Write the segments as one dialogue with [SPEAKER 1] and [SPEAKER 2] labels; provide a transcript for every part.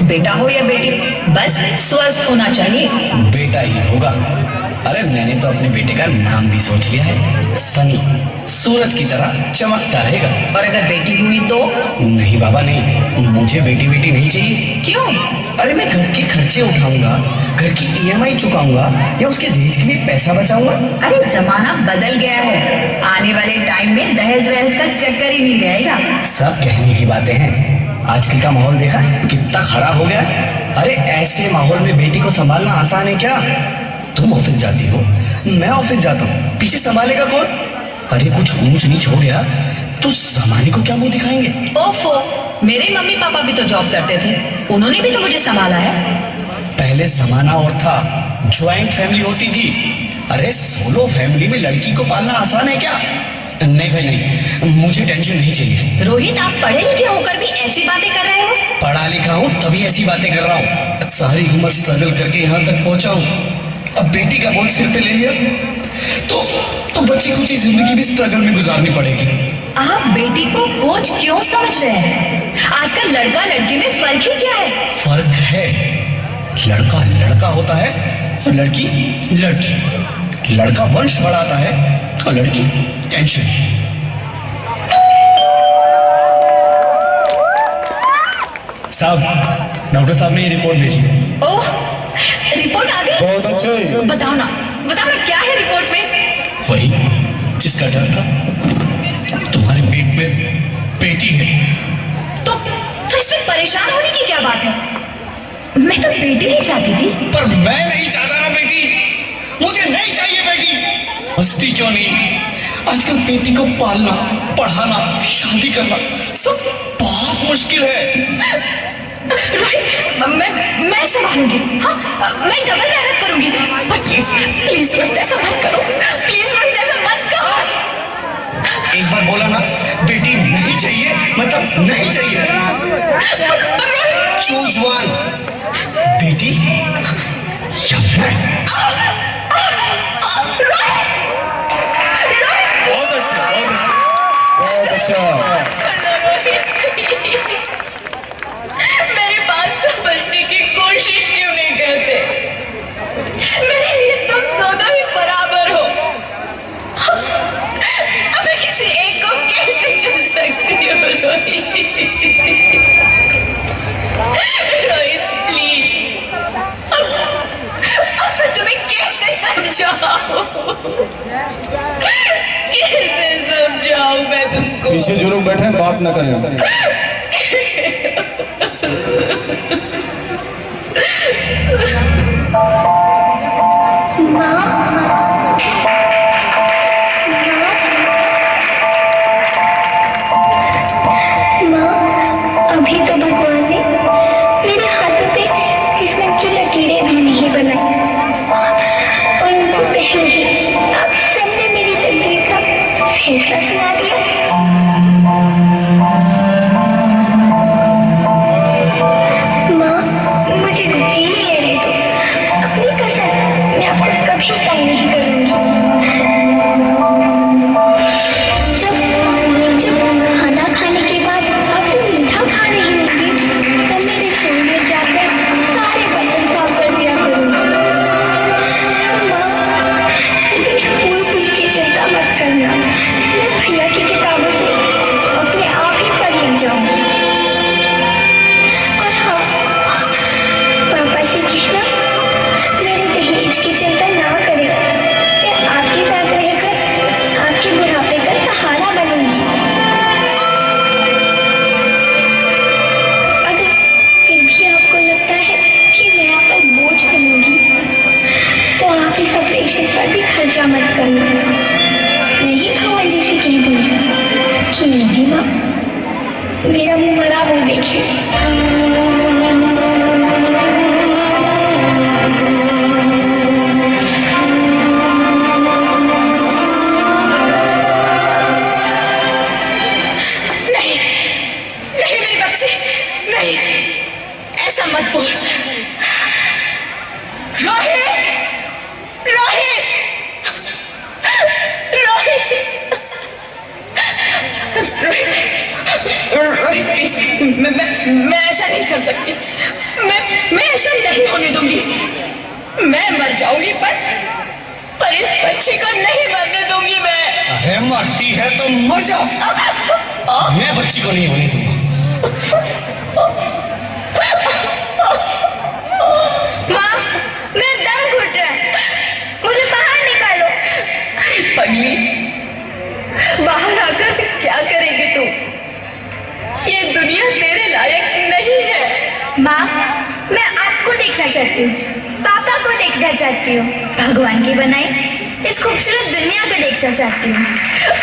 [SPEAKER 1] बेटा हो या बेटी, बस स्वस्थ होना चाहिए।
[SPEAKER 2] बेटा ही होगा। अरे मैंने तो अपने बेटे का नाम भी सोच लिया है, सनी। सूरज की तरह चमकता रहेगा।
[SPEAKER 1] और अगर बेटी हुई तो?
[SPEAKER 2] नहीं बाबा नहीं, मुझे बेटी बेटी नहीं चाहिए।
[SPEAKER 1] क्यों?
[SPEAKER 2] अरे मैं घर के खर्चे उठाऊंगा, घर की ईएमआई चुकाऊंगा या उसके दहेज के लिए पैसा बचाऊंगा।
[SPEAKER 1] अरे जमाना बदल गया है, आने वाले टाइम में दहेज वहेज का चक्कर ही नहीं रहेगा।
[SPEAKER 2] सब कहने की बातें हैं, आजकल का माहौल देखा कितना खराब हो गया। अरे ऐसे माहौल में बेटी को संभालना आसान है क्या? तुम ऑफिस जाती हो, मैं ऑफिस जाता हूँ, पीछे संभालेगा कौन? अरे कुछ ऊंच नीच हो गया तो जमाने को क्या मुंह दिखाएंगे?
[SPEAKER 1] ओफो, मेरे मम्मी पापा भी तो जॉब करते थे, उन्होंने भी तो मुझे संभाला है।
[SPEAKER 2] पहले जमाना और था, ज्वाइंट फैमिली होती थी। अरे सोलो फैमिली में लड़की को पालना आसान है क्या? नहीं भाई नहीं, मुझे टेंशन नहीं चाहिए।
[SPEAKER 1] रोहित, आप पढ़े लिखे होकर भी ऐसी बातें कर रहे हो?
[SPEAKER 2] पढ़ा लिखा हूँ तभी ऐसी बातें कर रहा हूँ। सारी उम्र स्ट्रगल करके यहाँ तक पहुंचा हूँ, अब बेटी का बोझ सिर पे ले लिया तो बची कुछ जिंदगी भी स्ट्रगल में गुजारनी पड़ेगी।
[SPEAKER 1] आप बेटी को बोझ क्यों समझ रहे हैं? आजकल लड़का लड़की में फर्क ही क्या है?
[SPEAKER 2] फर्क है, लड़का लड़का होता है और लड़की लड़की। लड़का वंश बढ़ाता है और लड़की टेंशन।
[SPEAKER 3] साहब, डॉक्टर साहब ने ये रिपोर्ट भेजी।
[SPEAKER 1] ओह, रिपोर्ट आ गई?
[SPEAKER 3] बहुत अच्छे।
[SPEAKER 1] बताओ ना क्या है रिपोर्ट में?
[SPEAKER 2] वही जिसका डर था, तुम्हारे पेट में बेटी है।
[SPEAKER 1] तो इसमें परेशान होने की क्या बात है? मैं तो बेटी ही चाहती थी।
[SPEAKER 2] पर मैं नहीं चाहता ना बेटी, मुझे नहीं चाहिए बेटी। मस्ती क्यों नहीं, आजकल बेटी को पालना, पढ़ाना, शादी करना सब बहुत मुश्किल है।
[SPEAKER 1] रोहित, मैं संभालूंगी। हाँ, मैं डबल मेहनत करूंगी। पर प्लीज रोहित ऐसा मत करो, प्लीज रोहित ऐसा मत करो।
[SPEAKER 2] एक बार बोला ना, बेटी नहीं चाहिए मतलब नहीं चाहिए। चूज वन, बेटी या मैं।
[SPEAKER 3] बहुत अच्छा, बहुत अच्छा, बहुत अच्छा।
[SPEAKER 1] मेरी बात समझने की कोशिश क्यों नहीं करते? मेरे लिए तुम दोनों ही बराबर हो। अब मैं किसी एक को कैसे चुन सकती हूँ? रोहित प्लीज, अब मैं तुम्हें कैसे समझाऊं? कैसे समझाऊं मैं तुमको?
[SPEAKER 3] पीछे जो लोग बैठे हैं बात ना करें।
[SPEAKER 4] अभी तो भगवान ने मेरे हाथों पे किस्मत की लकीरें भी नहीं बनाई और उनसे पहले ही आप सबने मेरी तकदीर का फैसला सुना दिया। माँ, मुझे जी लेने दो, अपनी कसम मैं आपको कभी तंग नहीं करूंगी। जब खाना खाने के बाद आपसे मीठा खा रही होंगी तब मेरे रसोई में जाकर सारे बर्तन साफ कर दिया करूंगी। माँ, स्कूल खुल की चिंता मत करना, मैं भैया की किताबों से अपने आप ही पढ़ लिख जाऊंगी। और हाँ, पापा से कहना मेरे दहेज की चिंता ना करें, मैं आपके साथ रहकर आपके बुढ़ापे का सहारा बनूंगी। अगर फिर भी आपको लगता है कि मैं आप पर बोझ बनूंगी तो आप इस ऑपरेशन पर भी खर्चा मत करना। नहीं भगवान जी से कह दूंगी कि नहीं माँ, मेरा मुंह मरा हुआ देखिए।
[SPEAKER 1] नहीं नहीं मेरी बच्ची, नहीं, ऐसा मत बोल। रोहित, रोहित, रोहित, रोहित, रोहित प्लीज, मैं ऐसा नहीं कर सकती। मैं ऐसा नहीं होने दूंगी। मैं मर जाऊंगी पर इस बच्ची को नहीं मरने दूंगी मैं।
[SPEAKER 2] अरे मरती है तो मर जाओ, मैं बच्ची को नहीं होने दूंगा।
[SPEAKER 4] माँ, मेरा दम घुट रहा है, मुझे बाहर निकालो।
[SPEAKER 1] पगली, बाहर आकर क्या करेगी तू? ये दुनिया तेरे लायक नहीं है।
[SPEAKER 4] माँ, मैं आपको देखना चाहती हूँ, पापा को देखना चाहती हूँ, भगवान की बनाई इस खूबसूरत दुनिया को देखना चाहती हूँ।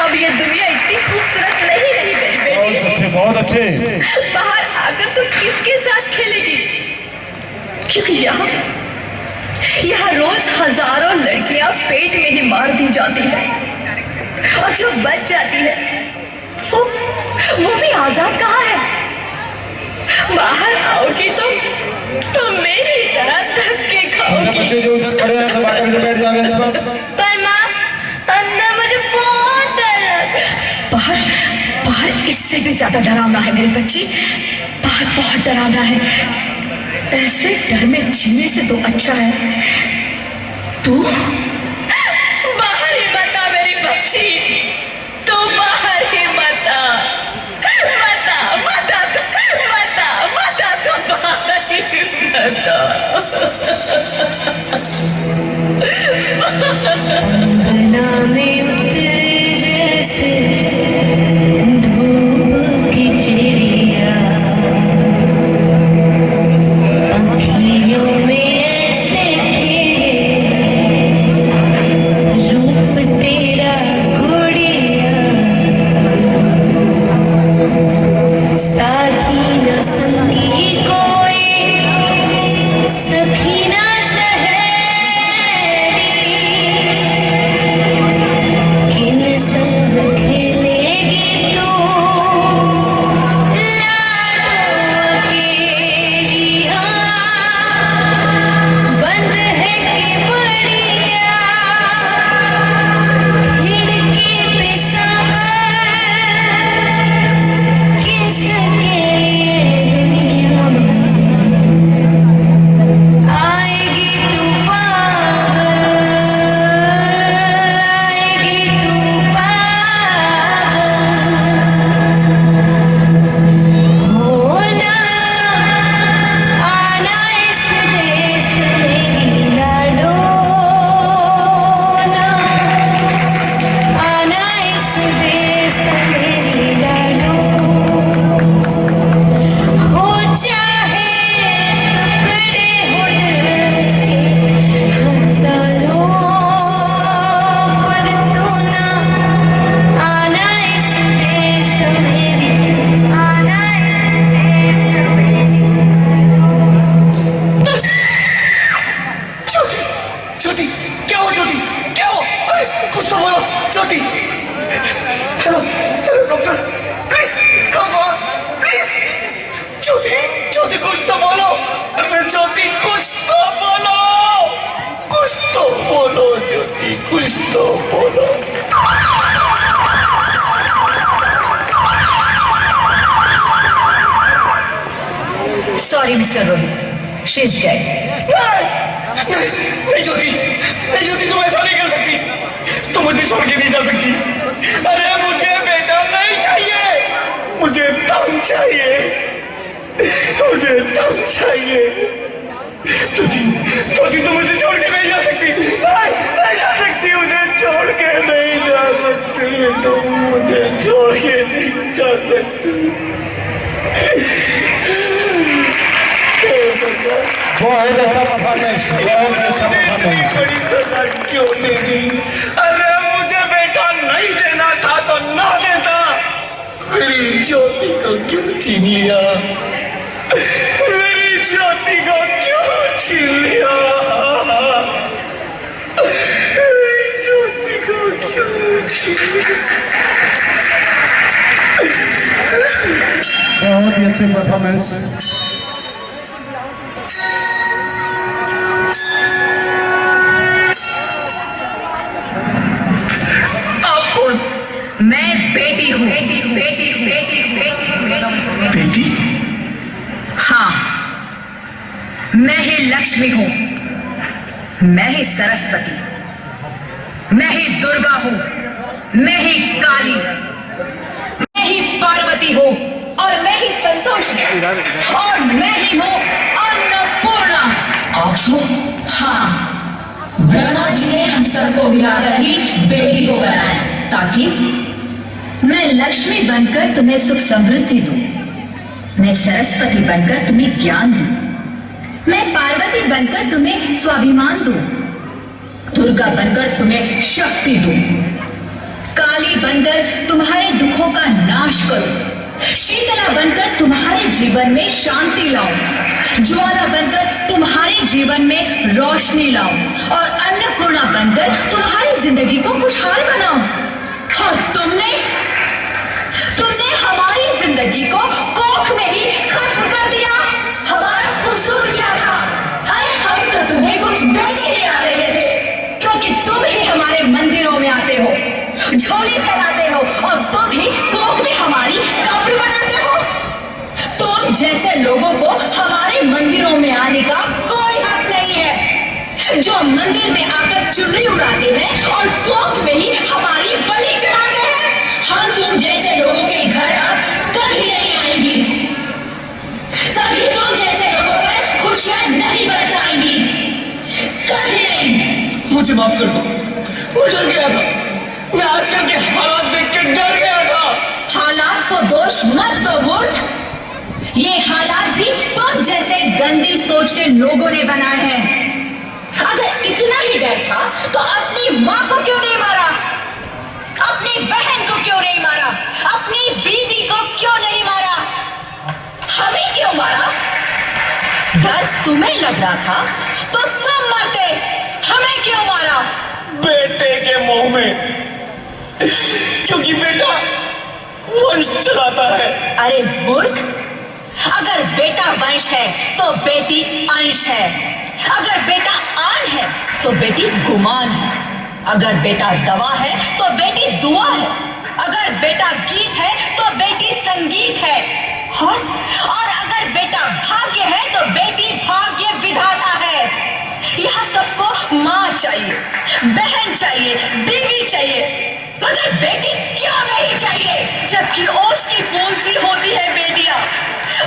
[SPEAKER 1] अब ये दुनिया इतनी खूबसूरत नहीं रही मेरी बेटी।
[SPEAKER 3] बहुत अच्छे।
[SPEAKER 1] बाहर आकर तू किसके साथ खेलेगी? क्योंकि यहाँ रोज हजारों लड़कियां पेट में ही मार दी जाती है, और जो बच जाती है वो भी आजाद कहाँ है? बाहर आओगी तो मेरी तरह धक्के खाओगी।
[SPEAKER 3] बच्चे जो उधर खड़े हैं सब आकर बैठ जाओ बेंच पर।
[SPEAKER 4] पर माँ, अंदर मुझे बहुत डर।
[SPEAKER 1] बाहर इससे भी ज्यादा डरावना है मेरी बच्ची। बाहर बहुत डरावना है। ऐसे डर में जीने से तो अच्छा है तू बाहर ही मत आ मेरी बच्ची। तू बाहर ही मत आ, मत आ, मत आ, मत आ, मत आ, तू बाहर ही मत आ। अंगना में उतरे जैसे धूप की चिड़िया, अखियों में ऐसे खिले रूप तेरा गुड़िया, साथी न संगी कोई, सखी न कुछ तो बोलो। Sorry, Mr. Rohit. She's dead.
[SPEAKER 2] नहीं ज्योति तुम ऐसा नहीं कर सकती, तुम मुझे छोड़ के नहीं जा सकती। अरे मुझे बेटा नहीं चाहिए, मुझे तुम चाहिए, मुझे तुम चाहिए। ज्योति तुम मुझे छोड़ के नहीं जा सकती, नहीं जा सकती, मुझे छोड़ के नहीं जा सकती, तुम मुझे छोड़ के नहीं जा सकती।
[SPEAKER 3] बहुत अच्छा परफॉर्मेंस, बहुत अच्छा परफॉर्मेंस।
[SPEAKER 2] बड़ी सजा क्यों दे दी? अरे मुझे बेटा नहीं देना था तो ना देता, मेरी ज्योति को क्यों छीन लिया, मेरी ज्योति को क्यों छीन लिया, मेरी ज्योति को क्यों छीन लिया।
[SPEAKER 3] बहुत ही अच्छे परफॉर्मेंस।
[SPEAKER 1] मैं बेटी हूँ। बेटी? हाँ, मैं ही लक्ष्मी हूं, मैं ही सरस्वती, मैं ही दुर्गा हूं, मैं ही काली, मैं ही पार्वती हूं और मैं ही संतोषी और मैं ही हूं अन्नपूर्णा।
[SPEAKER 2] आप सो
[SPEAKER 1] हाँ, ब्रह्मा जी ने हम सबको मिलाकर ही बेटी को बनाया ताकि मैं लक्ष्मी बनकर तुम्हें सुख समृद्धि दूं, मैं सरस्वती बनकर तुम्हें ज्ञान दूं, मैं पार्वती बनकर तुम्हें स्वाभिमान दूं, दुर्गा बनकर तुम्हें शक्ति दूं, काली बनकर तुम्हारे दुखों का नाश करूं, शीतला बनकर तुम्हारे जीवन में शांति लाऊं, ज्वाला बनकर तुम्हारे जीवन में रोशनी लाऊं और अन्नपूर्णा बनकर तुम्हारी जिंदगी को खुशहाल बनाऊं। और तुमने हमारी जिंदगी को कोख में ही खत्म कर दिया। हमारा कसूर क्या था? अरे हम तो तुम्हें कुछ देने ही आ रहे थे, क्योंकि तुम ही हमारे मंदिरों में आते हो, झोली फैलाते हो और तुम ही कोख में हमारी कब्र बनाते हो। तुम जैसे लोगों को हमारे मंदिरों में आने का कोई हक नहीं है, जो मंदिर में आकर चुनरी उड़ाते हैं और कोख में ही हमारी बलि चढ़ाते हैं। हम तुम जैसे लोगों के घर अब कभी नहीं आएंगी, कभी तुम जैसे लोगों पर खुशियां नहीं बरसाएंगी, कभी नहीं।
[SPEAKER 2] मुझे माफ कर दो, मैं डर गया था, मैं आजकल के हालात देख के डर गया था।
[SPEAKER 1] हालात को दोष मत दो मूर्ख, ये हालात भी तुम जैसे गंदी सोच के लोगों ने बनाए हैं। अगर इतना ही डर था तो अपनी माँ को क्यों नहीं मारा, अपनी बहन को क्यों नहीं मारा, अपनी बीवी को क्यों नहीं मारा, हमें क्यों मारा? डर तुम्हें लग रहा था तो तुम मरते, हमें क्यों मारा?
[SPEAKER 2] बेटे के मुंह में, क्योंकि बेटा वंश चलाता है।
[SPEAKER 1] अरे मूर्ख, अगर बेटा वंश है तो बेटी अंश है, अगर बेटा आन है तो बेटी गुमान है, अगर बेटा दवा है तो बेटी दुआ है, अगर बेटा गीत है तो बेटी संगीत है, और अगर बेटा भाग्य है तो बेटी भाग्य विधाता है। यह सबको माँ चाहिए, बहन चाहिए, बीवी चाहिए, मगर बेटी क्यों नहीं चाहिए? जबकि ओस की फूल सी होती है बेटियां,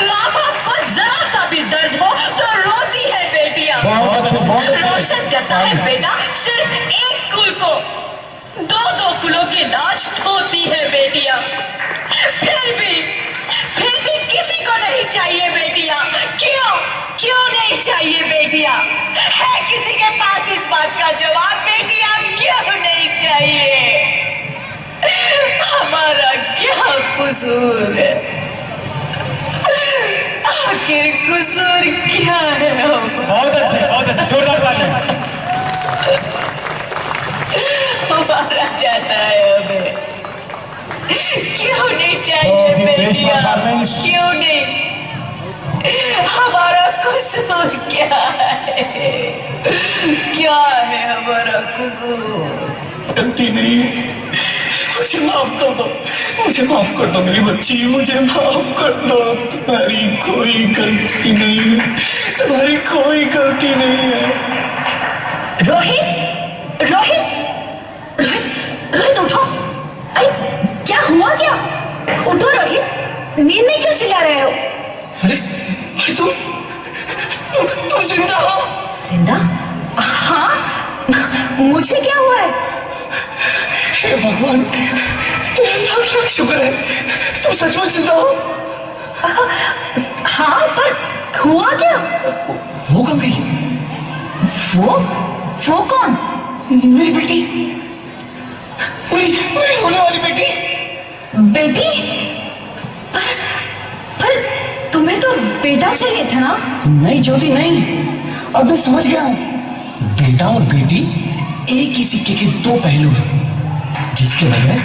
[SPEAKER 1] माँ बाप को जरा सा भी दर्द हो तो रोती है बेटियां, रोशन करता है बेटा सिर्फ एक कुल को, दो कुलों की लाश ढोती है बेटियां। फिर भी किसी को नहीं चाहिए बेटियां। क्यों नहीं चाहिए बेटियां? है किसी के पास इस बात का जवाब? बेटियां क्यों नहीं चाहिए? हमारा क्या कसूर है? आखिर कसूर क्या है?
[SPEAKER 3] बहुत अच्छे, जोरदार ताली।
[SPEAKER 1] मारा जाता है हमें, क्यों नहीं चाहिए बेटियां? क्यों नहीं? हमारा कसूर क्या है? क्या है हमारा कसूर?
[SPEAKER 2] गलती नहीं है, मुझे माफ कर दो, मुझे माफ कर दो मेरी बच्ची, मुझे माफ कर दो। तुम्हारी कोई गलती नहीं है, तुम्हारी कोई गलती नहीं है।
[SPEAKER 1] रोहित, रोहित, रोहित, रोहित उठो। अरे क्या हुआ क्या? उठो रोहित, नींद में क्यों चिल्ला रहे हो?
[SPEAKER 2] अरे तुम जिंदा हो?
[SPEAKER 1] जिंदा? हाँ, मुझे क्या हुआ है?
[SPEAKER 2] हे भगवान, तेरा लाख लाख शुक्र है, तुम सचमुच जिंदा हो।
[SPEAKER 1] हाँ, पर हुआ क्या?
[SPEAKER 2] वो कब गई?
[SPEAKER 1] वो कौन?
[SPEAKER 2] मेरी बेटी, मेरी होने वाली बेटी।
[SPEAKER 1] बेटी? पर तुम्हें तो बेटा चाहिए था ना?
[SPEAKER 2] नहीं ज्योति नहीं, अब मैं समझ गया हूँ। बेटा और बेटी एक ही सिक्के के दो पहलू हैं, जिसके बगैर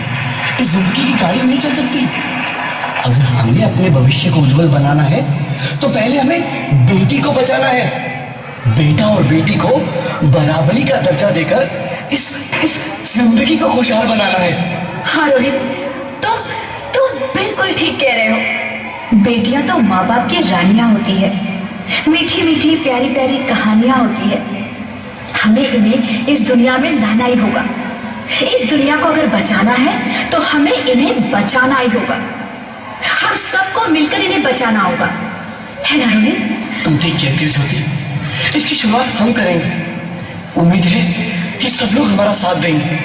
[SPEAKER 2] इस जिंदगी की गाड़ी नहीं चल सकती। अगर हमें अपने भविष्य को उज्जवल बनाना है तो पहले हमें बेटी को बचाना है। बेटा और बेटी को बराबरी का दर्जा देकर इस जिंदगी को खुशहाल बनाना है।
[SPEAKER 1] हाँ रोहित, तुम बिल्कुल ठीक कह रहे हो। बेटियां तो माँ बाप की रानियां होती है, मीठी मीठी प्यारी प्यारी कहानियां होती है। हमें इन्हें इस दुनिया में लाना ही होगा। इस दुनिया को अगर बचाना है तो हमें इन्हें बचाना ही होगा। हम सबको मिलकर इन्हें बचाना होगा, है ना रोहित?
[SPEAKER 2] तुम ठीक कहती हो ज्योति, इसकी शुरुआत हम करेंगे। उम्मीद है कि सब लोग हमारा साथ देंगे।